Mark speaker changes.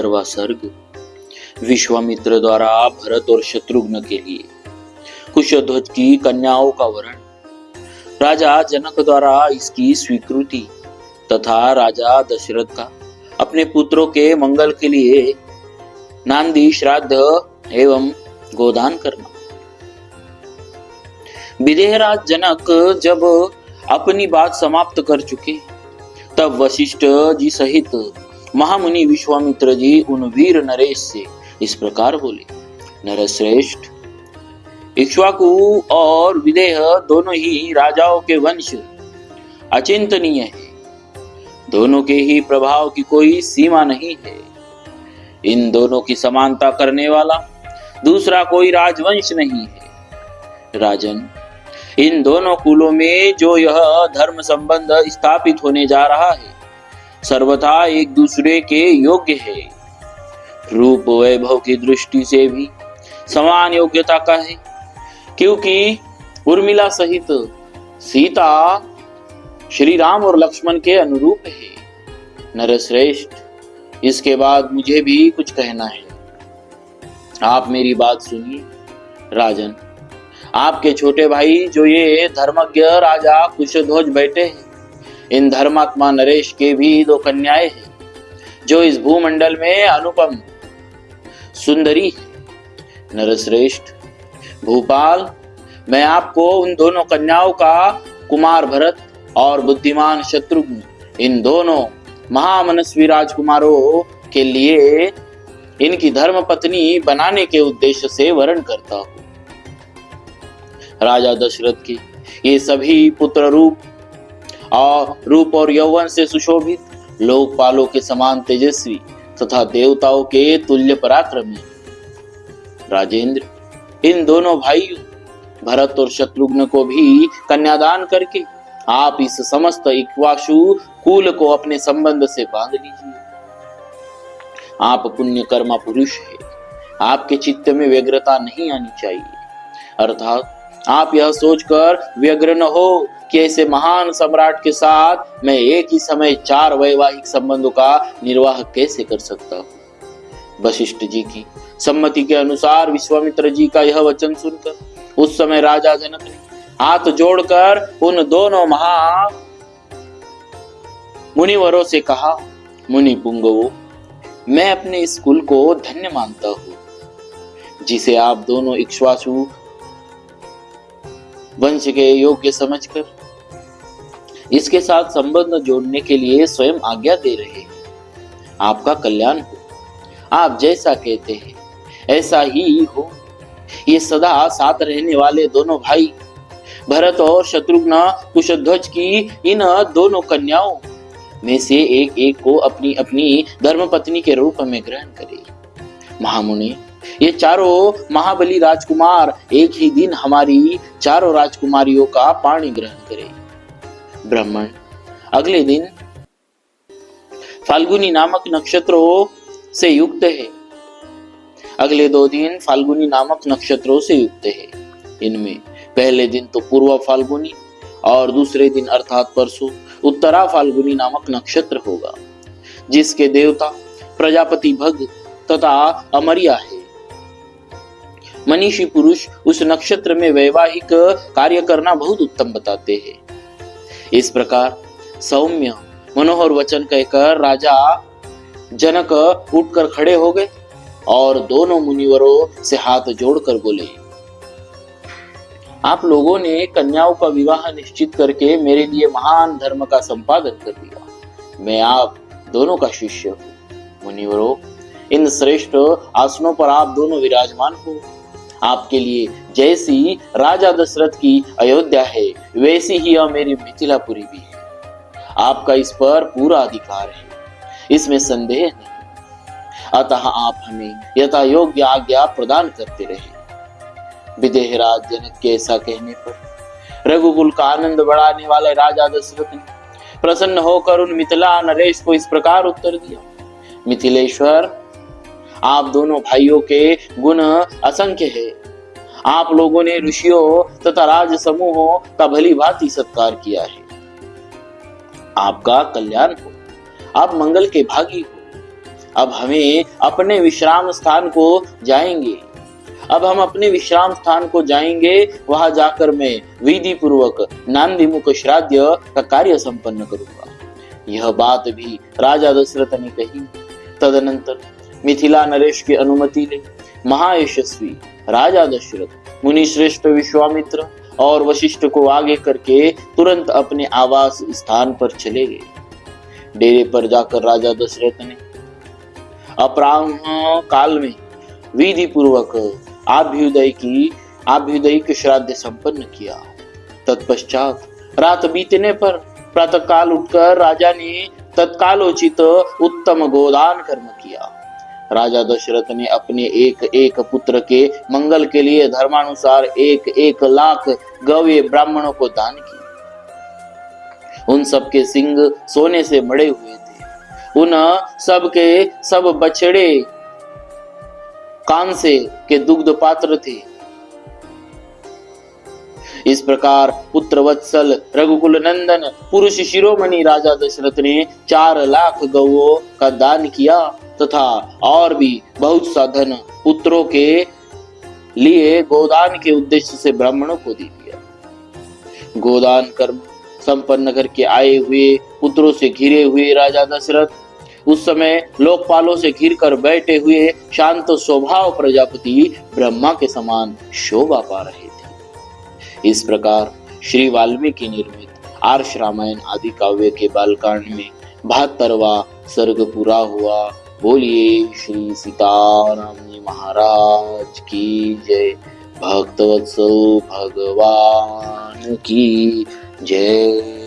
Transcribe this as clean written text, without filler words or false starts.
Speaker 1: 15वां सर्ग। विश्वामित्र द्वारा भरत और शत्रुघ्न के लिए कुशध्वज की कन्याओं का वरण, राजा जनक द्वारा इसकी स्वीकृति तथा राजा दशरथ का अपने पुत्रों के मंगल के लिए नांदी श्राद्ध एवं गोदान करना। विदेहराज जनक जब अपनी बात समाप्त कर चुके, तब वशिष्ठ जी सहित महामुनि विश्वामित्र जी उन वीर नरेश से इस प्रकार बोले। नरश्रेष्ठ, इक्ष्वाकु और विदेह दोनों ही राजाओं के वंश अचिंतनीय है। दोनों के ही प्रभाव की कोई सीमा नहीं है। इन दोनों की समानता करने वाला दूसरा कोई राजवंश नहीं है। राजन, इन दोनों कुलों में जो यह धर्म संबंध स्थापित होने जा रहा है, सर्वथा एक दूसरे के योग्य है। रूप वैभव की दृष्टि से भी समान योग्यता का है, क्योंकि उर्मिला सहित सीता श्री राम और लक्ष्मण के अनुरूप है। नरश्रेष्ठ, इसके बाद मुझे भी कुछ कहना है, आप मेरी बात सुनिए। राजन, आपके छोटे भाई जो ये धर्मज्ञ राजा कुशध्वज बैठे हैं, इन धर्मात्मा नरेश के भी 2 कन्याएं हैं, जो इस भूमंडल में अनुपम सुंदरी है। नरश्रेष्ठ, भूपाल, मैं आपको उन दोनों कन्याओं का कुमार भरत और बुद्धिमान शत्रुघ्न, इन दोनों महामनस्वी राजकुमारों के लिए इनकी धर्म पत्नी बनाने के उद्देश्य से वरण करता हूं। राजा दशरथ के ये सभी पुत्र रूप और यौवन से सुशोभित, लोकपालों के समान तेजस्वी तथा देवताओं के तुल्य पराक्रमी। राजेंद्र, इन दोनों भाइयों भरत और शत्रुघ्न को भी कन्यादान करके आप इस समस्त इक्ष्वाकु कुल को अपने संबंध से बांध लीजिए। आप पुण्य कर्मा पुरुष है, आपके चित्त में व्यग्रता नहीं आनी चाहिए। अर्थात आप यह सोचकर व्यग्र न हो कि ऐसे महान सम्राट के साथ मैं एक ही समय 4 वैवाहिक संबंधों का निर्वाह कैसे कर सकता हूँ। वशिष्ठ जी की सम्मति के अनुसार विश्वामित्र जी का यह वचन सुनकर उस समय राजा जनक ने हाथ जोड़कर उन दोनों महा मुनिवरों से कहा, मुनि पुंगवो, मैं अपने इस कुल को धन्य मानता हूँ, जिसे आप दोनों इक्ष्वाकु वंश के योग्य समझकर इसके साथ संबंध जोड़ने के लिए स्वयं आज्ञा दे रहे हैं। आपका कल्याण हो। आप जैसा कहते हैं ऐसा ही हो। ये सदा साथ रहने वाले दोनों भाई भरत और शत्रुघ्न कुशध्वज की इन दोनों कन्याओं में से एक एक को अपनी अपनी धर्मपत्नी के रूप में ग्रहण करे। महामुनि, ये चारों महाबली राजकुमार एक ही दिन हमारी चारों राजकुमारियों का पाणी ग्रहण करे। ब्राह्मण, अगले दिन फाल्गुनी नामक नक्षत्रों से युक्त है। अगले 2 दिन फाल्गुनी नामक नक्षत्रों से युक्त है। इनमें पहले दिन तो पूर्व फाल्गुनी और दूसरे दिन अर्थात परसों उत्तरा फाल्गुनी नामक नक्षत्र होगा, जिसके देवता प्रजापति भग तथा अमरिया है। मनीषी पुरुष उस नक्षत्र में वैवाहिक कार्य करना बहुत उत्तम बताते हैं। इस प्रकार सौम्य मनोहर वचन कहकर राजा जनक उठकर खड़े हो गए और दोनों मुनिवरों से हाथ जोड़कर बोले, आप लोगों ने कन्याओं का विवाह निश्चित करके मेरे लिए महान धर्म का संपादन कर दिया। मैं आप दोनों का शिष्य हूँ। मुनिवरों, इन श्रेष्ठ आसनों पर आप दोनों विराजमान हो। आपके लिए जैसी राजा दशरथ की अयोध्या है, वैसी ही यह मेरी मिथिलापुरी भी है। आपका इस पर पूरा अधिकार है, इसमें संदेह नहीं। अतः आप हमें यथा योग्य आज्ञा प्रदान करते रहे। विदेहराज जनक के ऐसा कहने पर रघुकुल का आनंद बढ़ाने वाले राजा दशरथ ने प्रसन्न होकर उन मिथिला नरेश को इस प्रकार उत्तर दिया। मिथिलेश्वर, आप दोनों भाइयों के गुण असंख्य है। आप लोगों ने ऋषियों तथा राज समूहों का भली भांति सत्कार किया है। आपका कल्याण हो। आप मंगल के भागी हो। अब हमें अपने विश्राम स्थान को जाएंगे। अब हम अपने विश्राम स्थान को जाएंगे। वहां जाकर मैं विधि पूर्वक नांदीमुख श्राद्ध का कार्य संपन्न करूंगा। यह बात भी राजा दशरथ ने कही। तदनंतर मिथिला नरेश की अनुमति ले महायशस्वी राजा दशरथ मुनि श्रेष्ठ विश्वामित्र और वशिष्ठ को आगे करके तुरंत अपने आवास स्थान पर चले गए। डेरे पर जाकर राजा दशरथ ने अपराह्न काल में विधि पूर्वक आभ्युदयिक श्राद्ध संपन्न किया। तत्पश्चात रात बीतने पर प्रातः काल उठकर राजा ने तत्कालोचित उत्तम गोदान कर्म किया। राजा दशरथ ने अपने एक एक पुत्र के मंगल के लिए धर्मानुसार 1 लाख गौवे ब्राह्मणों को दान किए। उन सब के सिंग सोने से मड़े हुए थे। उन सब के सब बछड़े कांसे के दुग्ध पात्र थे। इस प्रकार पुत्र वत्सल रघुकुल नंदन पुरुष शिरोमणि राजा दशरथ ने 4 लाख गौओं का दान किया तथा और भी बहुत सा धन पुत्रों के लिए गोदान के उद्देश्य से ब्राह्मणों को दे दिया। गोदान कर्म संपन्न करके आए हुए पुत्रों से घिरे हुए राजा दशरथ उस समय लोकपालों से घिर कर बैठे हुए शांत स्वभाव प्रजापति ब्रह्मा के समान शोभा पा रहे थे। इस प्रकार श्री वाल्मीकि निर्मित आर्ष रामायण आदि काव्य के बालकांड में 72वां सर्ग पूरा हुआ। बोलिए श्री सीताराम जी महाराज की जय। भक्तवत्सल भगवान की जय।